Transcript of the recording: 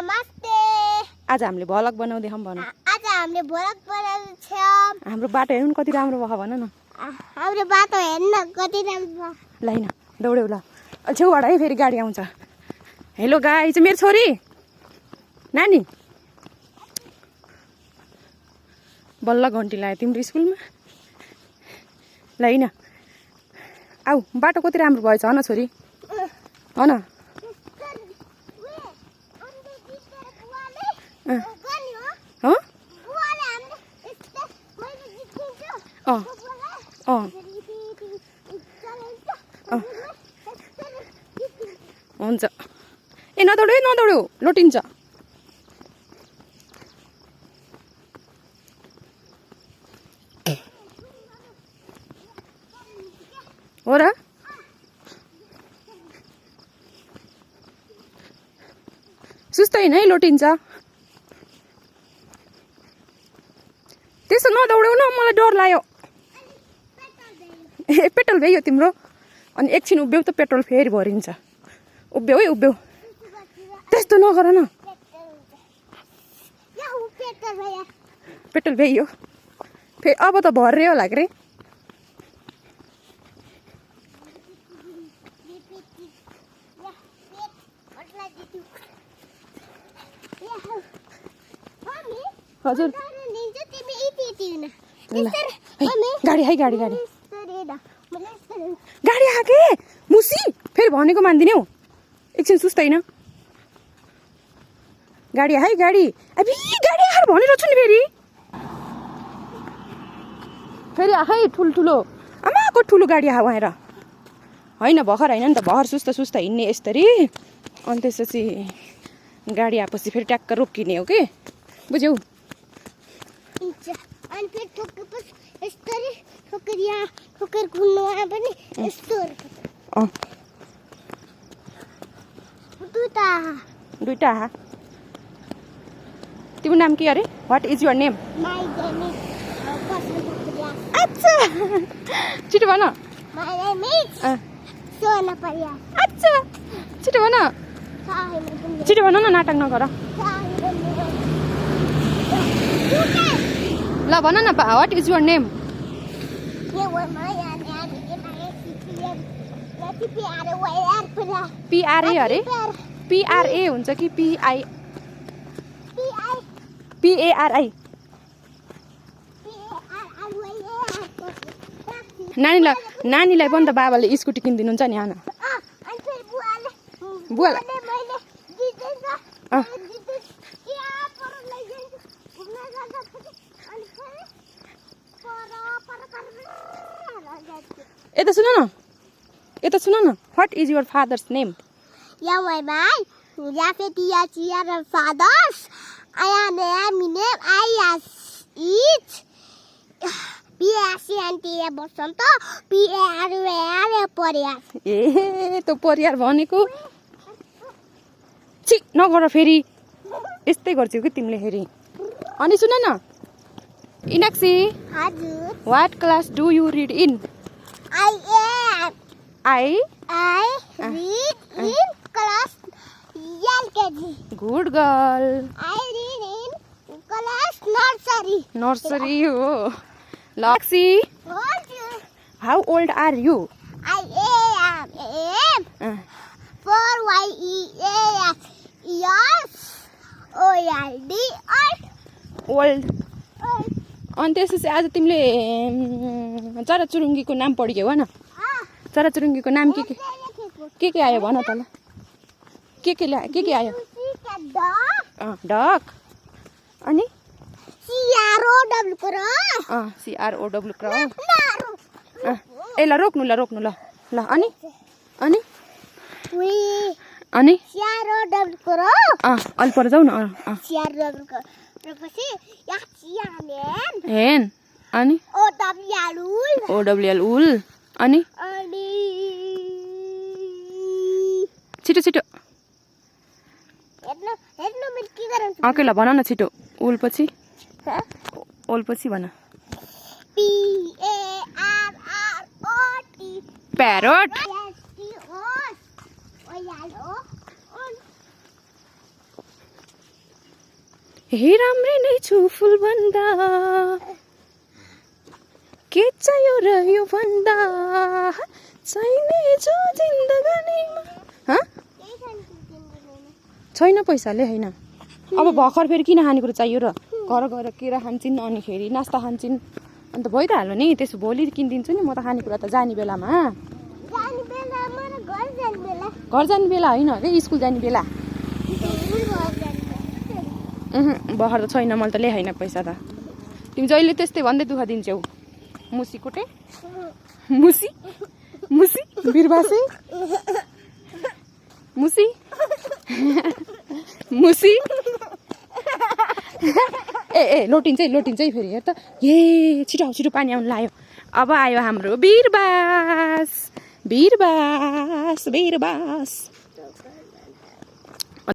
नमस्ते। आज हामीले भ्लग बनाउँदै छौं भन। आज हामीले भ्लग बनाउँछौं। हाम्रो बाटो हेर्नु कति राम्रो भयो भन न। हाम्रो बाटो हेर्न कति राम्रो भयो। ल हैन दौड्यौ ल। छेउबाट है फेरि गाडी आउँछ। हेलो गाइस, मेरो छोरी नानी बल्ल घन्टी लायो तिम्रो स्कुलमा। ल हैन आऊ, बाटो कति राम्रो भएछ हन छोरी, हन। हुन्छ। ए नदौड्यौ लोटिन्छ। हो र सुस्तैन है, लोटिन्छ। त्यसो नदौड्यौ न, मलाई डर लाग्यो। ए पेट्रोल भ्यायो तिम्रो। अनि एकछिन उभियौ त पेट्रोल फेरि भरिन्छ। उभियौ है उभियौ, त्यस्तो नगर न। पेट्रोल भ्यायो फेरि, अब त भर्रे होला के रे। हजुर गाडी है, गाडी गाडी गाडी आके मुसी फेरि भनेको मान्दिनौ। एकछिन सुस्तैन। गाडी है, गाडी अबि गाडी आएर भनेर छु नि फेरि आखै ठुल्ठुलो आमाको ठुलो गाडी आयो आएर। होइन भर्खर होइन नि त, भर्खर सुस्त हिँड्ने यसरी। अनि त्यसपछि गाडी आएपछि फेरि ट्याक्क रोकिने हो कि, बुझ्यौ। अनि फेरि ठोकेपछि यसरी ठोकेर कुद्नु आए पनि यस्तो दुईटा। तिम्रो नाम के अरे? What is your name? My name is अच्छा छिटो भन। माई नेम इज सोना परिया। अच्छा छिटो भन, छिटो भन न, नाटक नगर। ल भन न, व्हाट इज योर नेम? पिआरए अरे? पिआरए हुन्छ कि पिएआरआई? नानीलाई पनि त बाबाले स्कुटी किनिदिनुहुन्छ नि। आन बुवालाई यता सुन न, what is your father's name? Father's ए त परियार भनेको छि नगर फेरि, यस्तै गर्छौ कि तिमीले फेरि। अनि सुन न इनाक्सी, what class do you read in? I read in class LKG. Good girl. I read in class nursery. हो। Laxi, how old are you? I am 4 years old. अनि त्यसपछि आज तिमीले चराचुरुङ्गीको नाम पढ्यौ होइन? चराचुरुङ्गीको नाम के आयो भन त ल। के आयो? डक। अनि CROW क्रो। ए ल रोक्नु ल। अनि CROW क्रो। अलि पर जाऊ न। हेन अनि OWL उल। अनि छिटो अर्कै ल भन न छिटो। उल पछि भन। प्यारोट। हे राम्रै नै छु फुल भन्दा के चाहियो र यो भन्दा चाहिने जो जिन्दगानीमा छैन पैसाले होइन अब भर्खर फेरि किन खानेकुरो चाहियो र घर गएर केरा खान्छन् अनिखेरि नास्ता खान्छन् अन्त भइ त हाल्यो नि त्यसो भोलि किनिदिन्छु नि म त खानेकुरा त जाने बेलामा घर जाने बेला होइन के स्कुल जाने बेला भर्खर त छैन मैले त ल्याएन पैसा त तिमी जहिले त्यस्तै भन्दै दुःख दिन्छौ मुसी कोटे मुसी मुसी बिरबासे मुसी मुसी ए लोटिन्छ है फेरि हेर त ए छिटो छिटो पानी आउनु लाग्यो अब आयो हाम्रो बिरबास बिरबास बिरबास